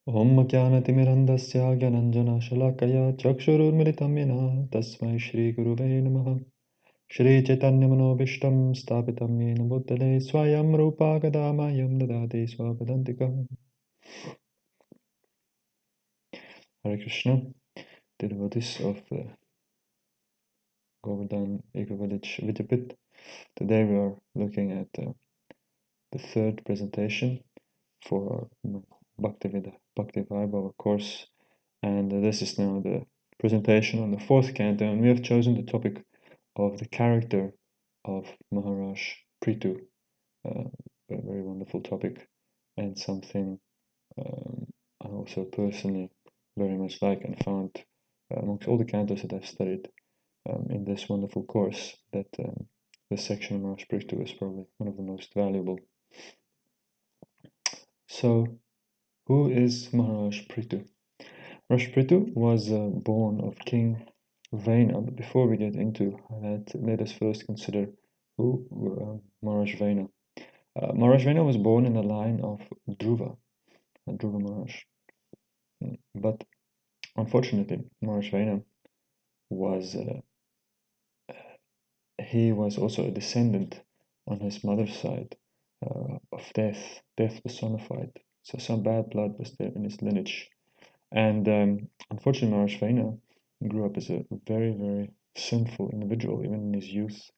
Om Jnanatimirandasya Gyananjana Shalakaya Chakshururmilitam Yena Tasmai Shri Guruve Namaha Shri Chaitanya Manobishtam Stapitam Yena Bhutale Swayam Rupa Gadamayam Dadati Swapadantika. Hare Krishna, the devotees of Govardhan Eco Village Vidyapit. Today we are looking at the third presentation for our Bhakti-vaibhava course, and this is now the presentation on the fourth canto, and we have chosen the topic of the character of Maharaj Prithu, a very wonderful topic, and something I also personally very much like and found amongst all the cantos that I've studied in this wonderful course that this section of Maharaj Prithu is probably one of the most valuable. So, who is Maharaj Prithu? Maharaj Prithu was born of King Vena, but before we get into that, let us first consider who Maharaj Vena. Maharaj Vena was born in the line of Dhruva, Dhruva Maharaj. But unfortunately, Maharaj Vena was he was also a descendant on his mother's side of death, death personified. So some bad blood was there in his lineage. And unfortunately, Maharaj Vena grew up as a very, very sinful individual. Even in his youth,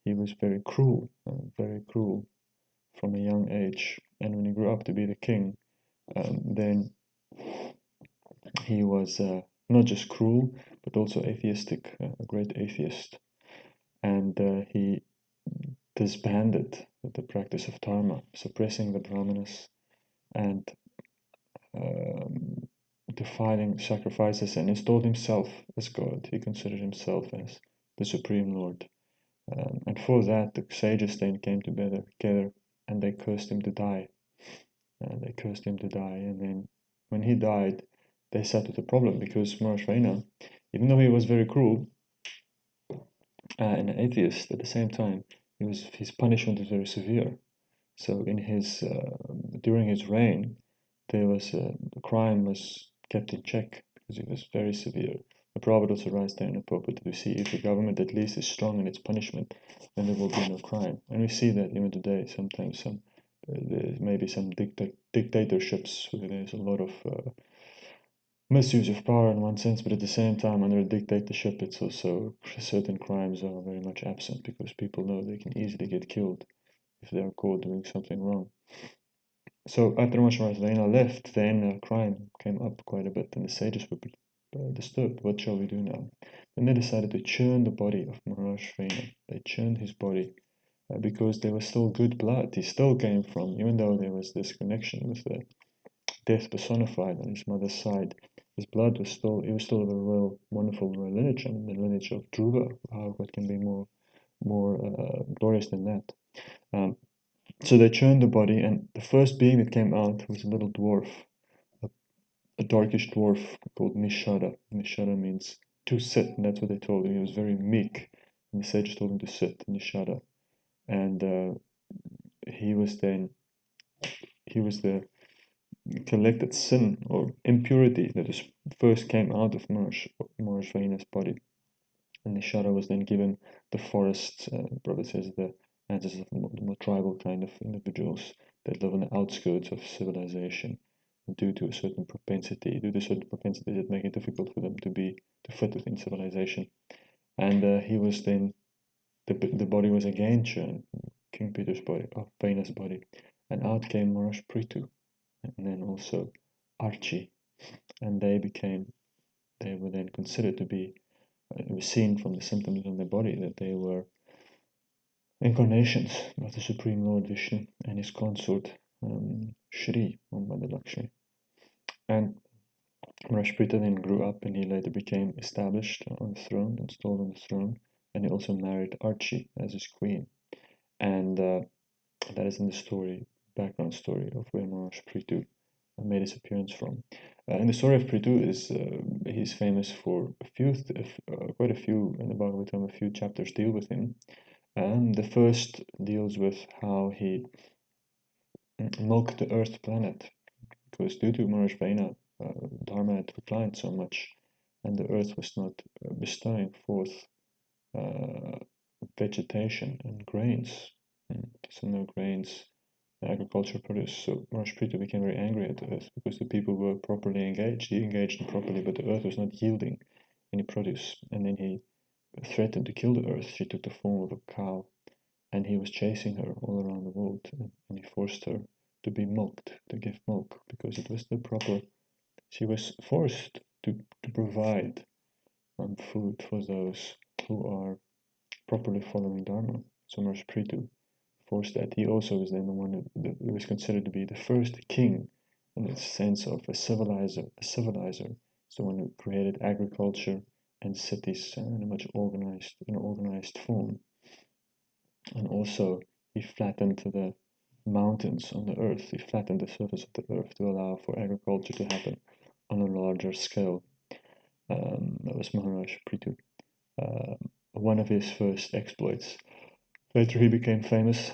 he was very cruel from a young age. And when he grew up to be the king, then he was not just cruel, but also atheistic, a great atheist. And he disbanded the practice of dharma, suppressing the brahmanas and defiling sacrifices, and installed himself as God. He considered himself as the Supreme Lord. And for that, the sages then came together and they cursed him to die. And then when he died, they sat with a problem because Maharaj Vena, even though he was very cruel and an atheist at the same time, his punishment was very severe. So in his during his reign, the crime was kept in check because it was very severe. The Prabhupada also writes there in the purport to see if the government at least is strong in its punishment, then there will be no crime. And we see that even today. Sometimes there may be some dictatorships where there's a lot of misuse of power in one sense, but at the same time, under a dictatorship, it's also certain crimes are very much absent because people know they can easily get killed if they are caught doing something wrong. So after Maharaj Vena left, then crime came up quite a bit, and the sages were disturbed. What shall we do now? Then they decided to churn the body of Maharaj Vena. They churned his body because there was still good blood. He still came from, even though there was this connection with the death personified on his mother's side, his blood was still, it was still of a royal, wonderful royal lineage. I mean, the lineage of Dhruva. What can be more glorious than that? So they churned the body, and the first being that came out was a little dwarf, a darkish dwarf called Nishada. Nishada means to sit, and that's what they told him. He was very meek, and the sages told him to sit, Nishada. And he was the collected sin or impurity that first came out of Maharaj Vena's body. And Nishada was then given the forests, Prabhupada says, the ancestors of the more tribal kind of individuals that live on the outskirts of civilization due to a certain propensity that make it difficult for them to fit within civilization. And he was then, the body was again churned, King Peter's body, or Vena's body, and out came Maharaj Prithu, and then also Archie, and they were then considered to be, it was seen from the symptoms on their body that they were incarnations of the Supreme Lord Vishnu and his consort Shri, Mother Lakshmi. And Maharaj Prithu then grew up, and he later became established on the throne, installed on the throne, and he also married Archie as his queen. And that is in the background story of where Maharaj Prithu made his appearance from. In the story of Prithu, he's famous for quite a few in the Bhagavatam. A few chapters deal with him. The first deals with how he milked the Earth planet, because due to Maharishi Vaina, Dharma had declined so much, and the earth was not bestowing forth vegetation and grains. So no grains, agricultural produce. So Maharishi Prithu became very angry at the earth because the people were properly engaged. He engaged them properly, but the earth was not yielding any produce. And then he threatened to kill the earth. She took the form of a cow, and he was chasing her all around the world, and he forced her to be milked, to give milk, because it was the proper. She was forced to provide food for those who are properly following Dharma. So Maharishi Prithu forced that. He also was then the one that was considered to be the first king in the sense of a civilizer. A civilizer is the one who created agriculture and cities in a much organized form. And also, he flattened the mountains on the earth. He flattened the surface of the earth to allow for agriculture to happen on a larger scale. That was Maharaj Prithu. One of his first exploits. Later, he became famous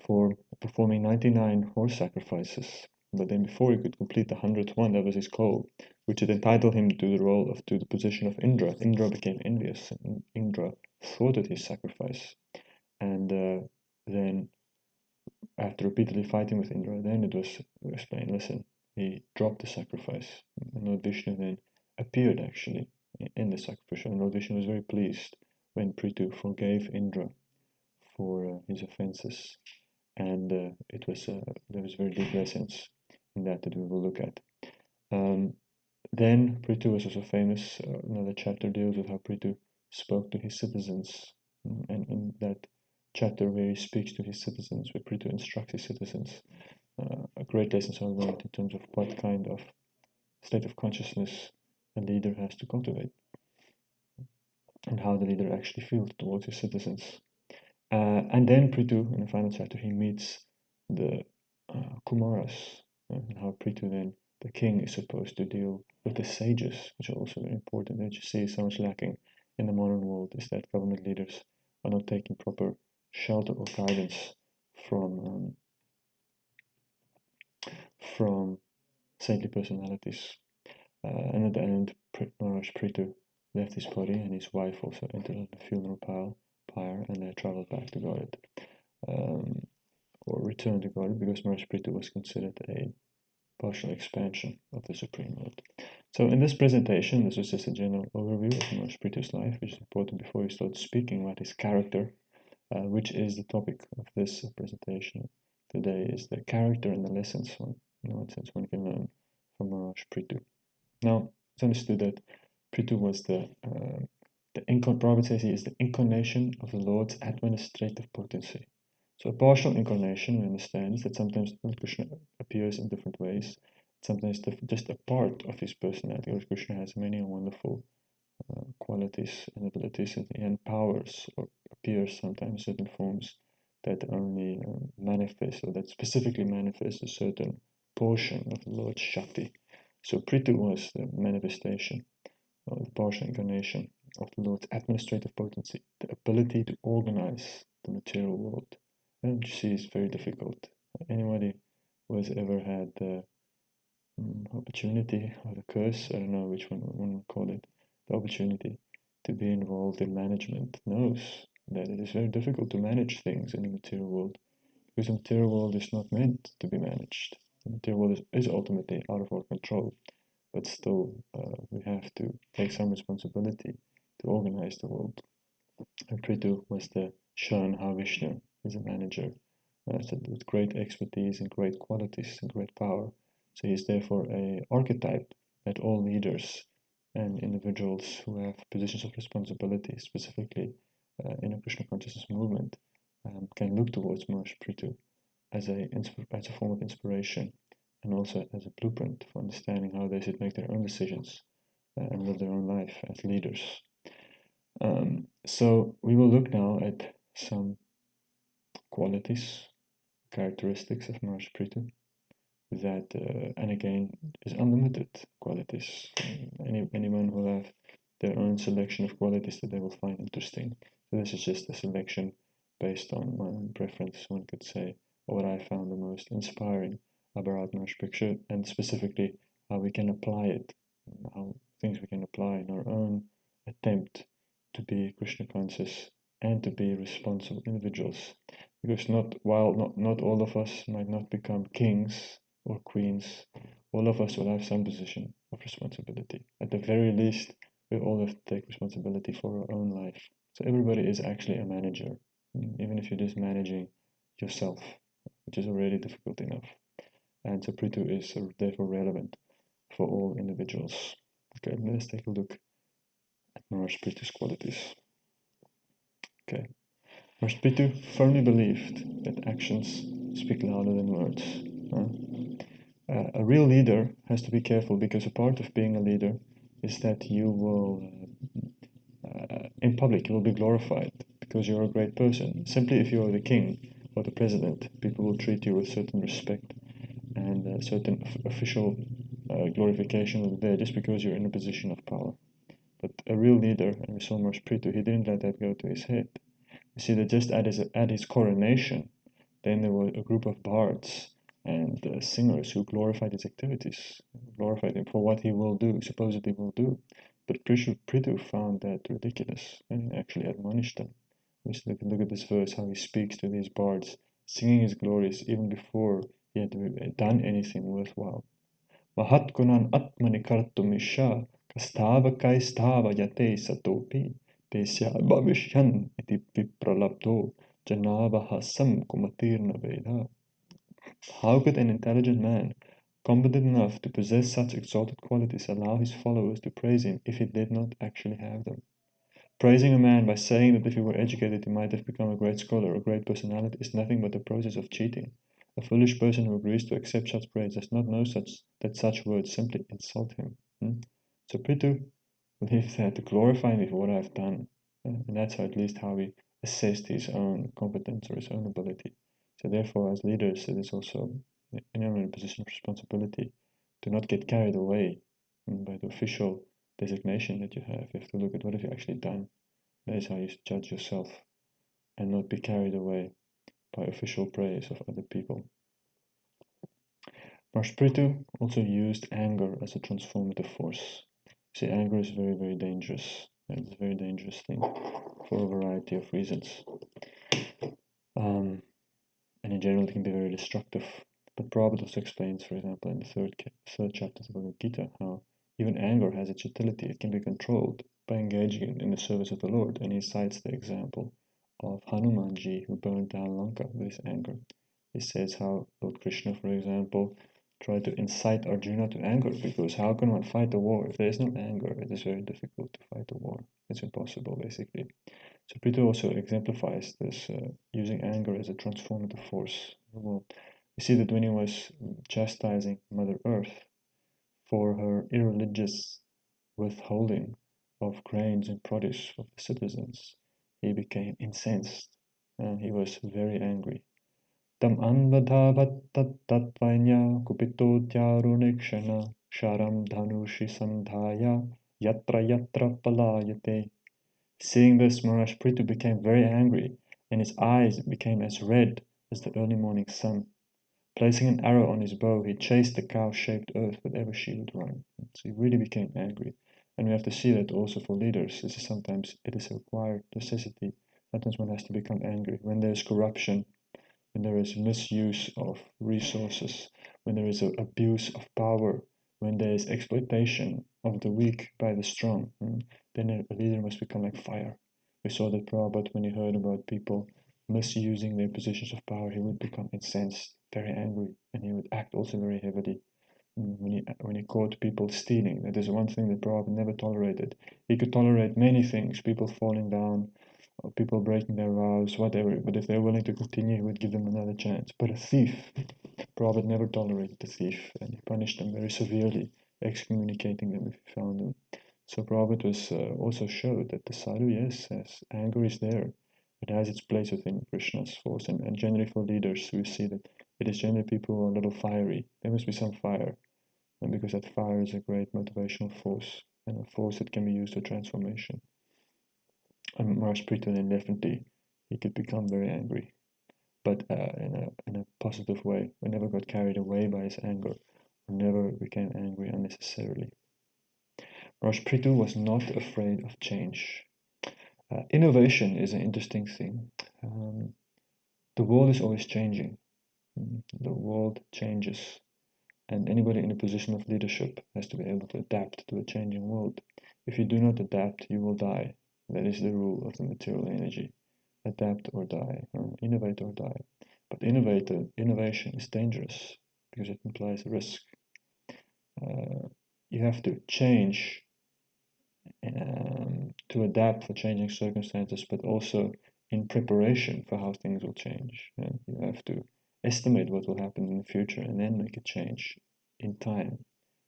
for performing 99 horse sacrifices. But then, before he could complete the 100th one, that was his goal, which had entitled him to the position of Indra. Indra became envious, and Indra thwarted his sacrifice. And then, after repeatedly fighting with Indra, then it was explained, listen, he dropped the sacrifice. And Lord Vishnu then appeared actually in the sacrificial, and Lord Vishnu was very pleased when Prithu forgave Indra for his offenses. And there was very deep lessons in that we will look at. Then Prithu was also famous. Another chapter deals with how Prithu spoke to his citizens, and in that chapter where he speaks to his citizens, where Prithu instructs his citizens, a great lessons are learned in terms of what kind of state of consciousness a leader has to cultivate, and how the leader actually feels towards his citizens. And then Prithu, in the final chapter, he meets the Kumaras, and how Prithu then, the king, is supposed to deal with the sages, which are also very important. That you see so much lacking in the modern world is that government leaders are not taking proper shelter or guidance from saintly personalities. And at the end, Maharaj Prithu left his body, and his wife also entered the funeral pyre, and they traveled back to Godhead. Or returned to God, because Maharaj Prithu was considered a partial expansion of the Supreme Lord. So in this presentation, this was just a general overview of Maharaj Prithu's life, which is important before we start speaking about his character, which is the topic of this presentation today, is the character and the lessons in what sense one can learn from Maharaj Prithu. Now, it's understood that Prithu was Prabhupada says he is the incarnation of the Lord's administrative potency. So a partial incarnation, we understand, is that sometimes Lord Krishna appears in different ways. Sometimes just a part of his personality. Lord Krishna has many wonderful qualities and abilities, and powers, or appears sometimes in certain forms that only manifest, or that specifically manifest a certain portion of the Lord's Shakti. So Prithu was the manifestation, or the partial incarnation of the Lord's administrative potency, the ability to organize the material world. And you see, it's very difficult. Anybody who has ever had the opportunity or the curse, I don't know which one would call it, the opportunity to be involved in management knows that it is very difficult to manage things in the material world, because the material world is not meant to be managed. The material world is ultimately out of our control, but still we have to take some responsibility to organize the world. And Prithu was the shown how Vishnu is a manager, with great expertise and great qualities and great power. So he is therefore an archetype that all leaders and individuals who have positions of responsibility, specifically in a Krishna consciousness movement, can look towards Maharaj Prithu as a form of inspiration, and also as a blueprint for understanding how they should make their own decisions and live their own life as leaders. So we will look now at some qualities, characteristics of Maharaj Prithu that, and again, is unlimited qualities. Anyone will have their own selection of qualities that they will find interesting. So this is just a selection based on my own preference, one could say, or what I found the most inspiring about Maharaj Picture, and specifically how we can apply it, how things we can apply in our own attempt to be Krishna conscious and to be responsible individuals. Because not all of us might not become kings or queens, all of us will have some position of responsibility. At the very least, we all have to take responsibility for our own life. So everybody is actually a manager, even if you're just managing yourself, which is already difficult enough. And so Prithu is therefore relevant for all individuals. Okay, let's take a look at Maharaj Prithu's qualities. Okay, Maharaj Prithu firmly believed that actions speak louder than words. A real leader has to be careful because a part of being a leader is that you will, in public, you will be glorified because you're a great person. Simply if you are the king or the president, people will treat you with certain respect and certain official glorification will be there just because you're in a position of power. But a real leader, and we saw Maharaj Prithu, he didn't let that go to his head. You see that just at his coronation, then there were a group of bards and singers who glorified his activities, glorified him for what he will do, supposedly will do. But Prithu found that ridiculous and actually admonished them. We should look at this verse, how he speaks to these bards, singing his glories even before he had done anything worthwhile. Mahatgunan atmani kartumisha kastava kaistava yate satopi tesya bhavishyan iti vipralabdo janavaha samkumatirna veda. How could an intelligent man, competent enough to possess such exalted qualities, allow his followers to praise him if he did not actually have them? Praising a man by saying that if he were educated he might have become a great scholar or a great personality is nothing but the process of cheating. A foolish person who agrees to accept such praise does not know that such words simply insult him. So Prithu believes that to glorify me for what I've done, and that's at least how he assessed his own competence or his own ability. So therefore, as leaders, it is also in a position of responsibility to not get carried away by the official designation that you have. You have to look at what have you actually done. That is how you judge yourself and not be carried away by official praise of other people. Maharaj Prithu also used anger as a transformative force. See, anger is very, very dangerous. It's a very dangerous thing for a variety of reasons. And in general, it can be very destructive. But Prabhupada also explains, for example, in the third chapter of the Bhagavad Gita, how even anger has its utility. It can be controlled by engaging in the service of the Lord. And he cites the example of Hanumanji, who burned down Lanka with his anger. He says how Lord Krishna, for example, tried to incite Arjuna to anger, because how can one fight a war if there is no anger? It is very difficult to fight a war. It's impossible, basically. So Prithu also exemplifies this, using anger as a transformative force. Well, we see that when he was chastising Mother Earth for her irreligious withholding of grains and produce of the citizens, he became incensed and he was very angry. Tam anvadhavat kupito tyarunekshana sharam dhanushi sandhaya yatra yatra palayate. Seeing this, Maharaj Prithu became very angry, and his eyes became as red as the early morning sun. Placing an arrow on his bow, he chased the cow-shaped earth wherever she would run. So he really became angry. And we have to see that also for leaders. This is sometimes, it is a required necessity. Sometimes one has to become angry. When there is corruption, when there is misuse of resources, when there is abuse of power, when there is exploitation of the weak by the strong, then a leader must become like fire. We saw that Prabhupada, when he heard about people misusing their positions of power, he would become incensed, very angry, and he would act also very heavily. When he caught people stealing, that is one thing that Prabhupada never tolerated. He could tolerate many things, people falling down, or people breaking their vows, whatever, but if they're willing to continue, he would give them another chance. But a thief, Prabhupada never tolerated the thief, and he punished them very severely, excommunicating them if he found them. So Prabhupada was also showed that the sadhu, yes, as anger is there, it has its place within Krishna's force, and generally for leaders, we see that it is generally people who are a little fiery. There must be some fire, and because that fire is a great motivational force, and a force that can be used for transformation. And Maharaj Prithu then definitely, he could become very angry. but in a positive way. We never got carried away by his anger, or never became angry unnecessarily. Raj Prithu was not afraid of change. Innovation is an interesting thing. The world is always changing. The world changes, and anybody in a position of leadership has to be able to adapt to a changing world. If you do not adapt, you will die. That is the rule of the material energy. Adapt or die, innovate or die. But innovation is dangerous because it implies risk. You have to change to adapt for changing circumstances, but also in preparation for how things will change. You have to estimate what will happen in the future and then make a change in time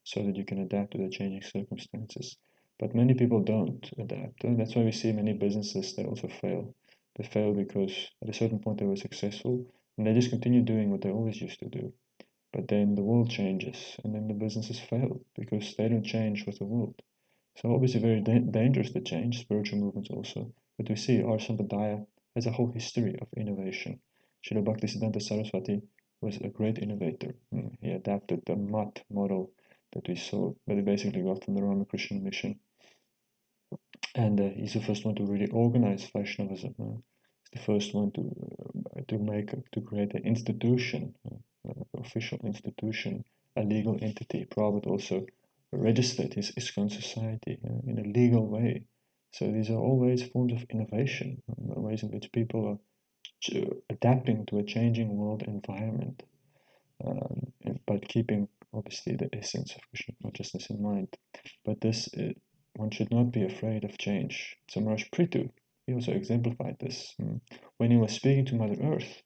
so that you can adapt to the changing circumstances. But many people don't adapt. That's why we see many businesses, they also fail. They fail because at a certain point they were successful and they just continue doing what they always used to do. But then the world changes and then the businesses fail because they don't change with the world. So obviously very dangerous to change, spiritual movements also. But we see our Sampradaya has a whole history of innovation. Srila Bhaktisiddhanta Saraswati was a great innovator. He adapted the Mat model that we saw, that he basically got from the Ramakrishna mission. And he's the first one to really organize Vaishnavism. He's the first one to create an institution, official institution, a legal entity. Prabhupada also registered his ISKCON society in a legal way. So these are always forms of innovation, ways in which people are adapting to a changing world environment, but keeping obviously the essence of Krishna consciousness in mind. But this, one should not be afraid of change. So Maharaj Prithu, he also exemplified this when he was speaking to Mother Earth.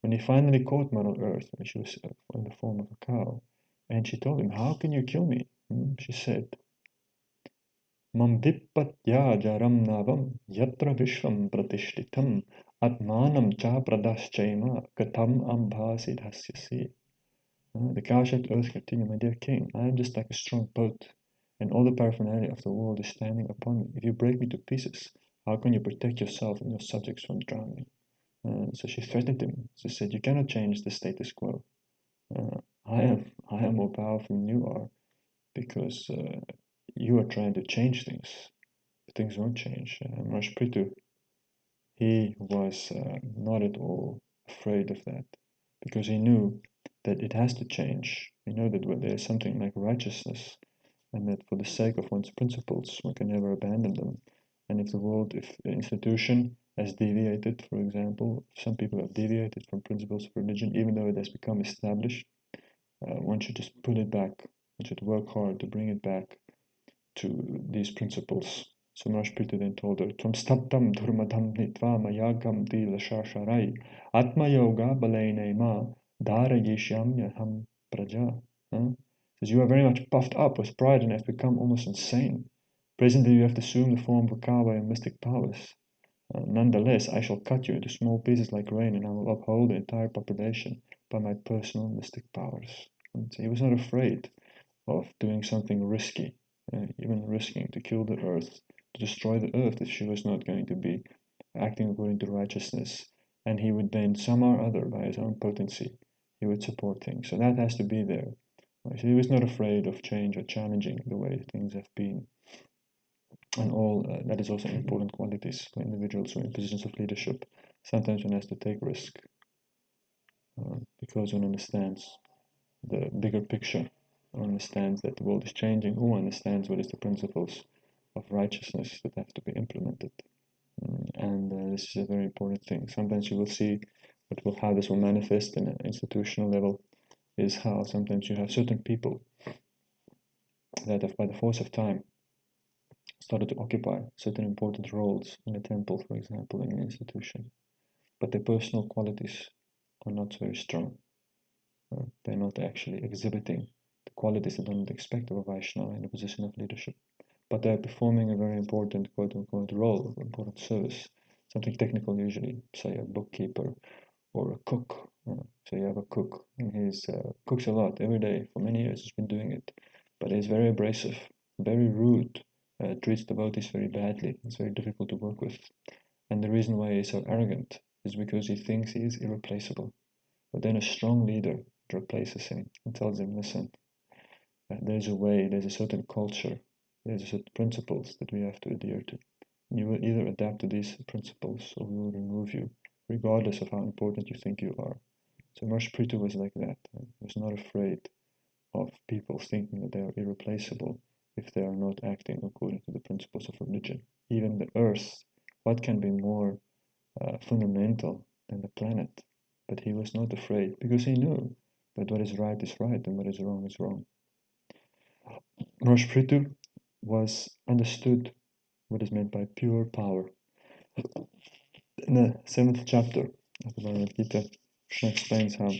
When he finally caught Mother Earth, and she was in the form of a cow, and she told him, "How can you kill me?" She said, "Mam vipatya jaram navam yatra vishvam pratishtitam atmanam cha pradaschaima katam ambhasi dhasyasi." The cow-shaped earth continued, "My dear king, I am just like a strong boat, and all the paraphernalia of the world is standing upon me. If you break me to pieces, how can you protect yourself and your subjects from drowning?" So she threatened him. She said, "You cannot change the status quo. I am more powerful than you are because you are trying to change things. But things won't change." Maharaj Prithu, he was not at all afraid of that because he knew that it has to change. He knew that there is something like righteousness and that for the sake of one's principles, one can never abandon them. And if the institution has deviated, for example, some people have deviated from principles of religion, even though it has become established, one should just put it back. One should work hard to bring it back to these principles. So Maharaj Prithu then told her, "Tvam staptam dharmadham nitva mayagam dila shasharai atma yoga balene ma dharayishyamyaham praja." Says, "You are very much puffed up with pride and have become almost insane. Presently you have assumed the form of a cow by your mystic powers. Nonetheless, I shall cut you into small pieces like rain, and I will uphold the entire population by my personal mystic powers." And so he was not afraid of doing something risky, even risking to kill the earth, to destroy the earth if she was not going to be acting according to righteousness. And he would then, somehow or other, by his own potency, he would support things. So that has to be there. So he was not afraid of change or challenging the way things have been. And all that is also important qualities for individuals who are in positions of leadership. Sometimes one has to take risk because one understands the bigger picture, one understands that the world is changing, who understands what is the principles of righteousness that have to be implemented. And this is a very important thing. Sometimes you will see how this will manifest in an institutional level is how sometimes you have certain people that have, by the force of time, started to occupy certain important roles in a temple, for example, in an institution. But their personal qualities are not very strong. They're not actually exhibiting the qualities that one would expect of a Vaishnava in a position of leadership. But they're performing a very important, quote-unquote, role, important service, something technical usually, say a bookkeeper or a cook. So you have a cook, and he cooks a lot every day. For many years he's been doing it. But he's very abrasive, very rude, treats devotees very badly. It's very difficult to work with. And the reason why he's so arrogant is because he thinks he is irreplaceable. But then a strong leader replaces him and tells him, listen, there's a way, there's a certain culture, there's a certain principles that we have to adhere to. You will either adapt to these principles or we will remove you, regardless of how important you think you are. So Marsh Prithu was like that. He was not afraid of people thinking that they are irreplaceable if they are not acting according to the principles of religion. Even the earth, what can be more fundamental than the planet? But he was not afraid because he knew that what is right is right and what is wrong is wrong. Marsh Prithu was understood what is meant by pure power. In the 7th chapter of the Bhagavad Gita, Krishna explains how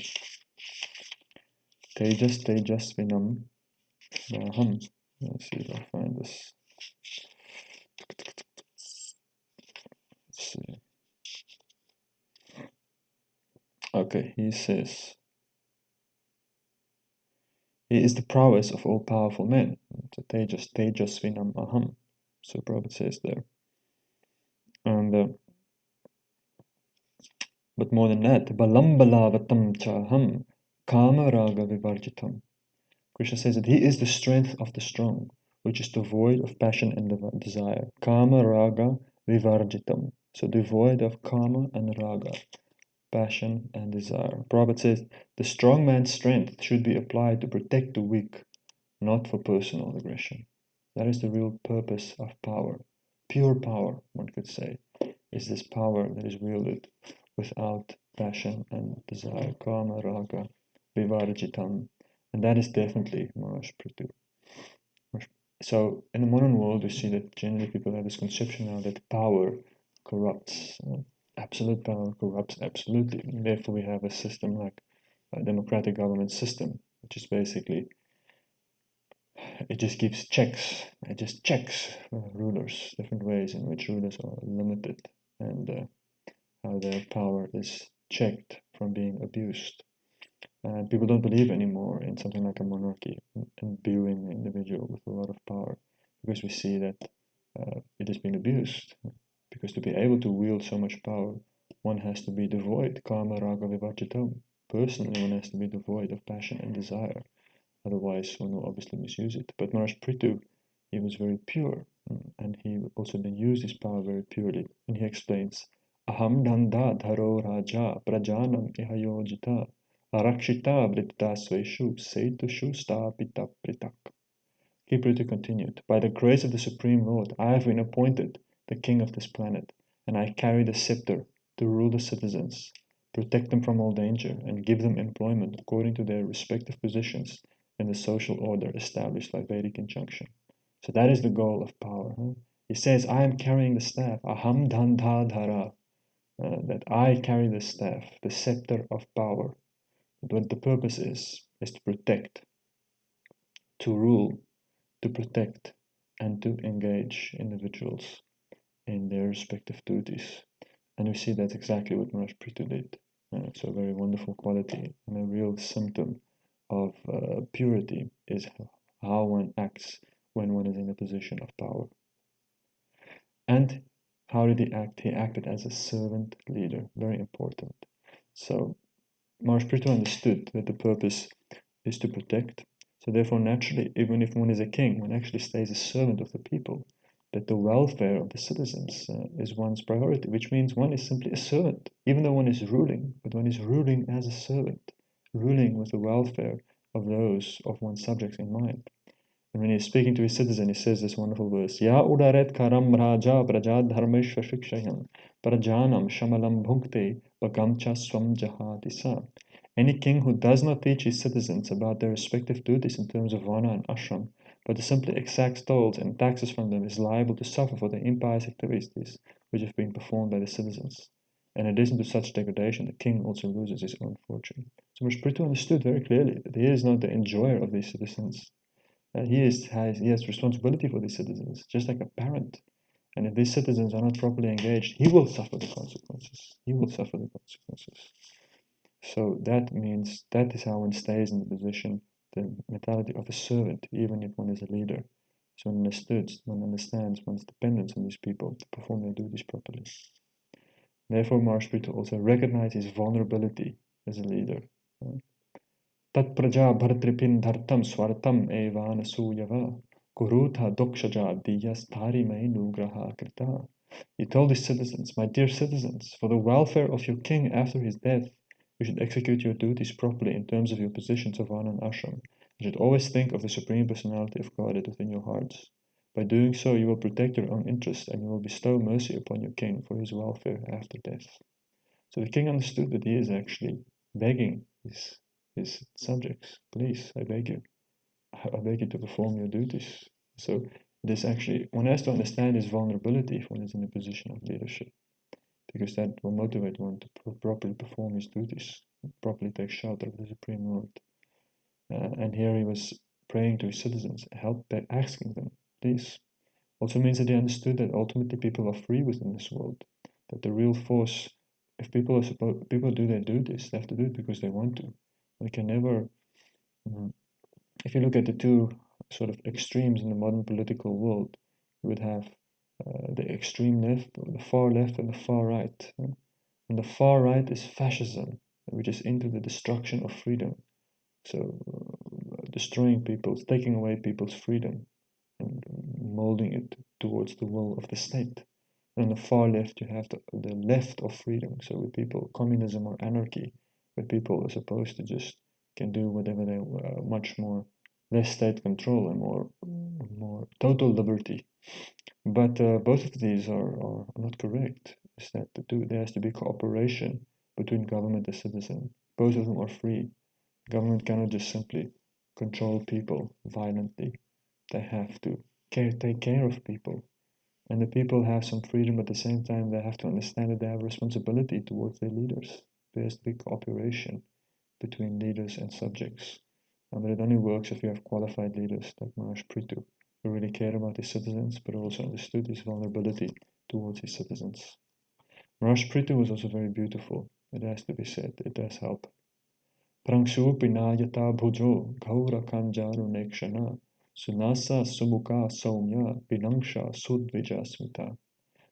Tejas Tejasvinam Maham. Let's see if I find this. Let's see. Okay, he says, he is the prowess of all powerful men. So Tejasvinam Aham. So Prabhupada says there. And but more than that, Balam Balavatam Chaham Kama Raga Vivarjitam. Krishna says that he is the strength of the strong, which is devoid of passion and desire. Kama Raga Vivarjitam. So devoid of Kama and Raga, passion and desire. Prabhupada says the strong man's strength should be applied to protect the weak, not for personal aggression. That is the real purpose of power. Pure power, one could say, is this power that is wielded without passion and desire. Kama Raga Vivarjitam. And that is definitely Maharaj Prithu. So in the modern world, we see that generally people have this conception now that power corrupts. Absolute power corrupts absolutely. And therefore, we have a system like a democratic government system, which is basically, it just gives checks. It just checks rulers, different ways in which rulers are limited and how their power is checked from being abused. And people don't believe anymore in something like a monarchy, imbuing an individual with a lot of power, because we see that it has been abused. Because to be able to wield so much power, one has to be devoid, kama raga vivarjitam. Personally, one has to be devoid of passion and desire. Otherwise, one will obviously misuse it. But Maharaj Prithu, he was very pure, and he also then used his power very purely. And he explains, Aham danda dharo raja prajanam ihayojita arakshita vritta sveshu setushu stapita pritak. Kipriti continued, by the grace of the Supreme Lord, I have been appointed the king of this planet, and I carry the scepter to rule the citizens, protect them from all danger, and give them employment according to their respective positions in the social order established by Vedic injunction. So that is the goal of power. He says, I am carrying the staff, aham dhandha dhara, that I carry the staff, the scepter of power. What the purpose is to protect, to rule, to protect, and to engage individuals in their respective duties. And we see that's exactly what Maharaj Prithu did. So a very wonderful quality and a real symptom of purity is how one acts when one is in a position of power. And how did he act? He acted as a servant leader, very important. So Maharaj Prithu understood that the purpose is to protect. So therefore, naturally, even if one is a king, one actually stays a servant of the people, that the welfare of the citizens is one's priority, which means one is simply a servant, even though one is ruling, but one is ruling as a servant, ruling with the welfare of those of one's subjects in mind. And when he's speaking to his citizen, he says this wonderful verse, Ya udaret karam raja brajad dharmeshva shikshayam prajanam shamalam bhukte bagamcha swam jahadisa. Any king who does not teach his citizens about their respective duties in terms of vana and ashram, but simply exacts tolls and taxes from them, is liable to suffer for the impious activities which have been performed by the citizens. In addition to such degradation, the king also loses his own fortune. So Prithu understood very clearly that he is not the enjoyer of these citizens. He has responsibility for these citizens, just like a parent. And if these citizens are not properly engaged, he will suffer the consequences. He will suffer the consequences. So that means that is how one stays in the position, the mentality of a servant, even if one is a leader. So one understands one's dependence on these people to perform their duties properly. Therefore, Maharashtra also recognized his vulnerability as a leader. Tat praja bhartripin dhartam swartam evan suyava kurutha dokshaja diyas thari mainu graha krita. He told his citizens, my dear citizens, for the welfare of your king after his death, you should execute your duties properly in terms of your positions of Vana and Ashram. You should always think of the Supreme Personality of Godhead within your hearts. By doing so, you will protect your own interests and you will bestow mercy upon your king for his welfare after death. So the king understood that he is actually begging his subjects, please, I beg you to perform your duties. So this actually, one has to understand his vulnerability if one is in a position of leadership, because that will motivate one to properly perform his duties, properly take shelter of the Supreme Lord. And here he was praying to his citizens, help by asking them, please. Also means that he understood that ultimately people are free within this world, that the real force, if people do their duties, they have to do it because they want to. They can never. If you look at the two sort of extremes in the modern political world, you would have the extreme left, or the far left, and the far right. And the far right is fascism, which is into the destruction of freedom. So, destroying people, taking away people's freedom, and molding it towards the will of the state. And on the far left, you have the left of freedom. So, with people, communism or anarchy, where people are supposed to just can do whatever they much more less state control and more total liberty. But both of these are not correct. Is that there has to be cooperation between government and citizen. Both of them are free. Government cannot just simply control people violently. They have to take care of people. And the people have some freedom, but at the same time, they have to understand that they have responsibility towards their leaders. There has to be cooperation between leaders and subjects. But it only works if you have qualified leaders like Maharaj Prithu, who really cared about his citizens, but also understood his vulnerability towards his citizens. Maharaj Prithu was also very beautiful. It has to be said. It does help. Prangsu pinayata bhujo gaura kanjaru nekshana sunasa sumuka saumya pinangsha sudvija smita.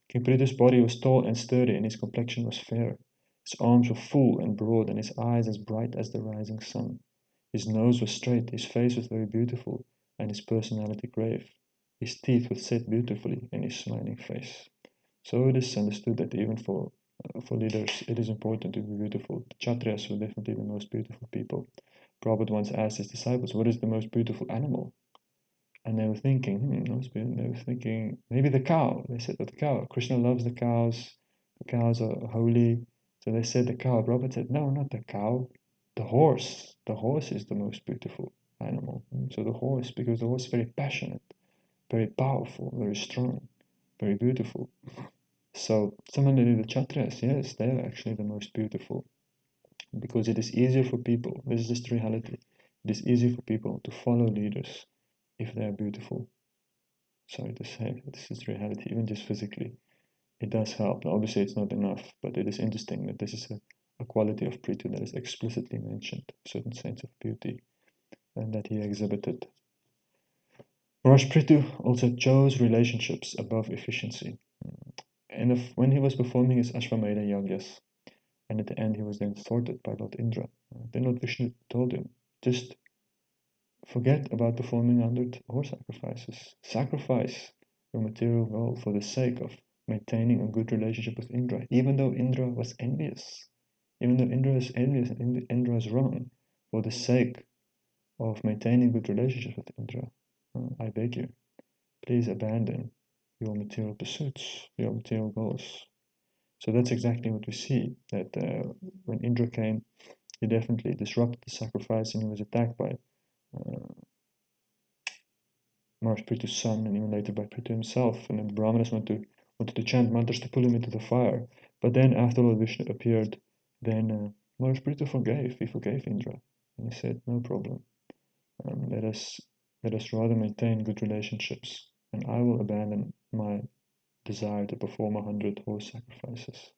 King Prithu's body was tall and sturdy, and his complexion was fair. His arms were full and broad, and his eyes as bright as the rising sun. His nose was straight, his face was very beautiful, and his personality grave. His teeth were set beautifully in his smiling face. So it is understood that even for leaders, it is important to be beautiful. The Kshatriyas were definitely the most beautiful people. Prabhupada once asked his disciples, what is the most beautiful animal? And they were thinking, they were thinking, maybe the cow. They said, the cow. Krishna loves the cows. The cows are holy. So they said the cow. Prabhupada said, no, not the cow. The horse. The horse is the most beautiful animal. So the horse, because the horse is very passionate, very powerful, very strong, very beautiful. So similarly, the Kshatriyas, yes, they are actually the most beautiful. Because it is easier for people, this is just reality, it is easier for people to follow leaders if they are beautiful. Sorry to say, this is reality, even just physically. It does help. Now, obviously, it's not enough, but it is interesting that this is a quality of Prithu that is explicitly mentioned, a certain sense of beauty, and that he exhibited. Maharaj Prithu also chose relationships above efficiency. And when he was performing his Ashwamedha yagyas, and at the end he was then thwarted by Lord Indra, then Lord Vishnu told him, just forget about performing 100 horse sacrifices. Sacrifice your material wealth for the sake of maintaining a good relationship with Indra, even though Indra was envious. Even though Indra is envious and Indra is wrong, for the sake of maintaining good relationship with Indra, I beg you, please abandon your material pursuits, your material goals. So that's exactly what we see, that when Indra came, he definitely disrupted the sacrifice and he was attacked by Maharaj Prithu's son and even later by Prithu himself. And then the Brahmanas wanted to chant mantras to pull him into the fire. But then after Lord Vishnu appeared, then Maharaj Prithu forgave Indra. And he said, no problem. Let us rather maintain good relationships, and I will abandon my desire to perform 100 horse sacrifices.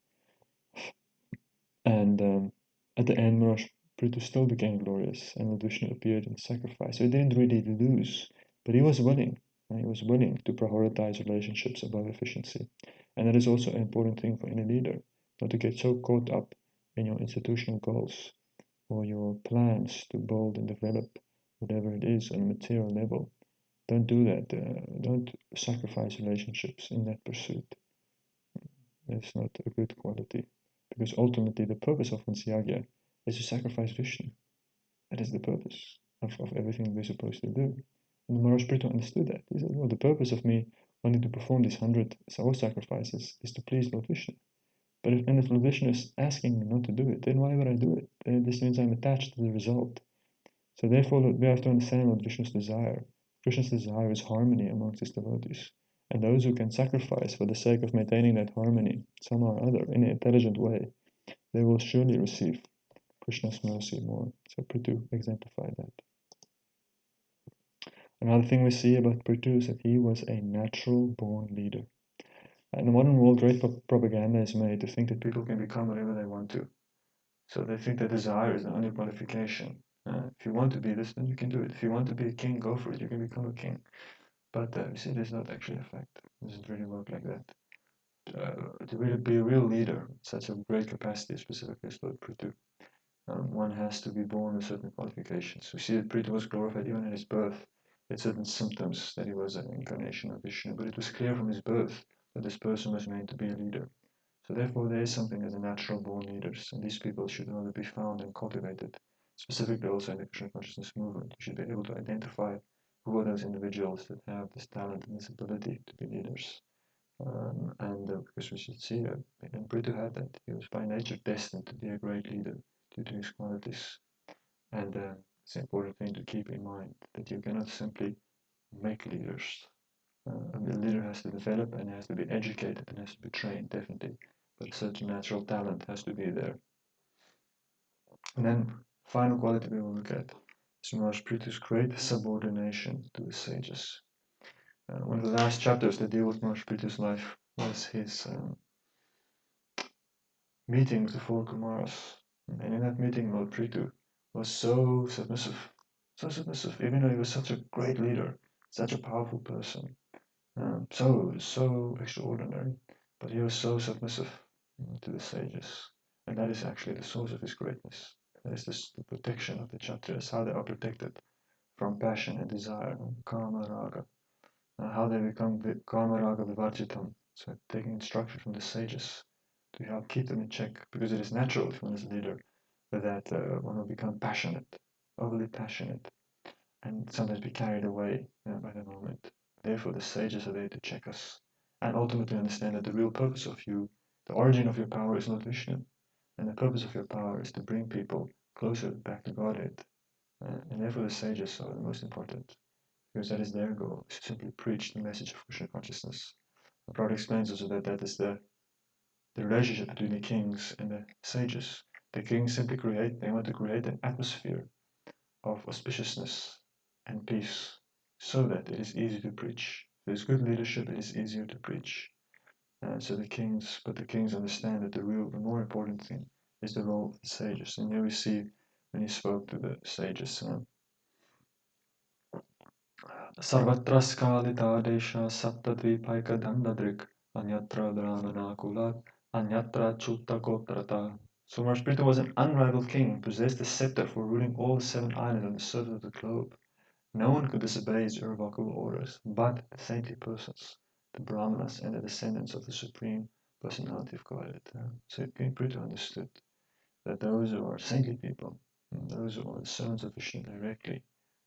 And at the end, Maharaj Prithu still became glorious, and Lord Vishnu appeared in the sacrifice. So he didn't really lose, but he was willing. And he was willing to prioritize relationships above efficiency. And that is also an important thing for any leader. not to get so caught up in your institutional goals or your plans to build and develop whatever it is on a material level. Don't do that. Don't sacrifice relationships in that pursuit. It's not a good quality. Because ultimately, the purpose of Vansiyagya is to sacrifice Vishnu. That is the purpose of everything we're supposed to do. And the Maharaj Prithu understood that. He said, well, the purpose of me wanting to perform these 100 soul sacrifices is to please Lord Vishnu. But if Lord Vishnu is asking me not to do it, then why would I do it? Then this means I'm attached to the result. So therefore, we have to understand Lord Vishnu's desire. Krishna's desire is harmony amongst his devotees. And those who can sacrifice for the sake of maintaining that harmony, somehow or other, in an intelligent way, they will surely receive Krishna's mercy more. So Prithu exemplified that. Another thing we see about Prithu is that he was a natural born leader. In the modern world, great propaganda is made to think that people can become whatever they want to. So they think that desire is the only qualification. If you want to be this, then you can do it. If you want to be a king, go for it. You can become a king. But you see, there's not actually a fact. It doesn't really work like that. To really be a real leader, such a great capacity, specifically as Lord Prithu, one has to be born with certain qualifications. We see that Prithu was glorified even at his birth. He had certain symptoms that he was an incarnation of Vishnu, but it was clear from his birth that this person was meant to be a leader. So therefore, there is something as a natural born leaders, and these people should rather be found and cultivated. Specifically, also in the Krishna consciousness movement, you should be able to identify who are those individuals that have this talent and this ability to be leaders. Because we should see that, and Prithu had that. He was by nature destined to be a great leader due to his qualities. And it's an important thing to keep in mind that you cannot simply make leaders. A leader has to develop and has to be educated and has to be trained, definitely. But a certain natural talent has to be there. And then, final quality we will look at is Maharaj Prithu's great subordination to the sages. One of the last chapters that deal with Maharaj Prithu's life was his meeting with the four Kumaras. And in that meeting, Lord Prithu was so submissive, even though he was such a great leader, such a powerful person, so extraordinary, but he was so submissive to the sages. And that is actually the source of his greatness. That is the protection of the Kshatriyas, how they are protected from passion and desire, karma, raga, how they become karma, raga, vivarjitam. So taking instruction from the sages to help keep them in check, because it is natural if one is a leader that one will become passionate, overly passionate, and sometimes be carried away by the moment. Therefore, the sages are there to check us and ultimately understand that the real purpose of you, the origin of your power is not Vishnu, and the purpose of your power is to bring people closer back to Godhead. And therefore, the sages are the most important, because that is their goal, is to simply preach the message of Krishna consciousness. The Prabhupada explains also that that is the relationship between the kings and the sages. The kings simply they want to create an atmosphere of auspiciousness and peace so that it is easy to preach. If there's good leadership, it is easier to preach. But the kings understand that the more important thing is the role of the sages. And here we see when he spoke to the sages, Sarvatra skalita desha saptadvipaika dandadrik anyatra brahmanakulat anyatra chutta gotrata. So Maharaj was an unrivaled king, possessed the scepter for ruling all the 7 islands on the surface of the globe. No one could disobey his irrevocable orders but the saintly persons, the Brahmanas and the descendants of the Supreme Personality of Godhead. So King Prithu understood that those who are saintly people, those who are the servants of Vishnu directly,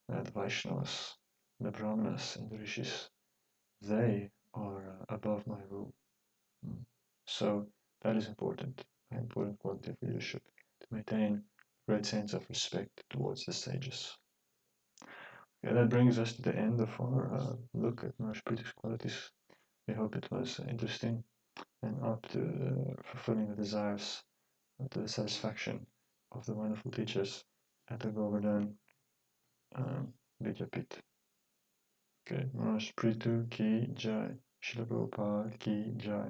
the Vaishnavas, the Brahmanas and the Rishis, they are above my rule. So that is important, an important quality of leadership, to maintain a great sense of respect towards the sages. Yeah, that brings us to the end of our look at Maharaj Prithu's qualities. We hope it was interesting and up to fulfilling the desires, to the satisfaction of the wonderful teachers at the Govardhan Vidyapit. Okay, Maharaj Prithu ki jai, Srila Prabhupada ki jai.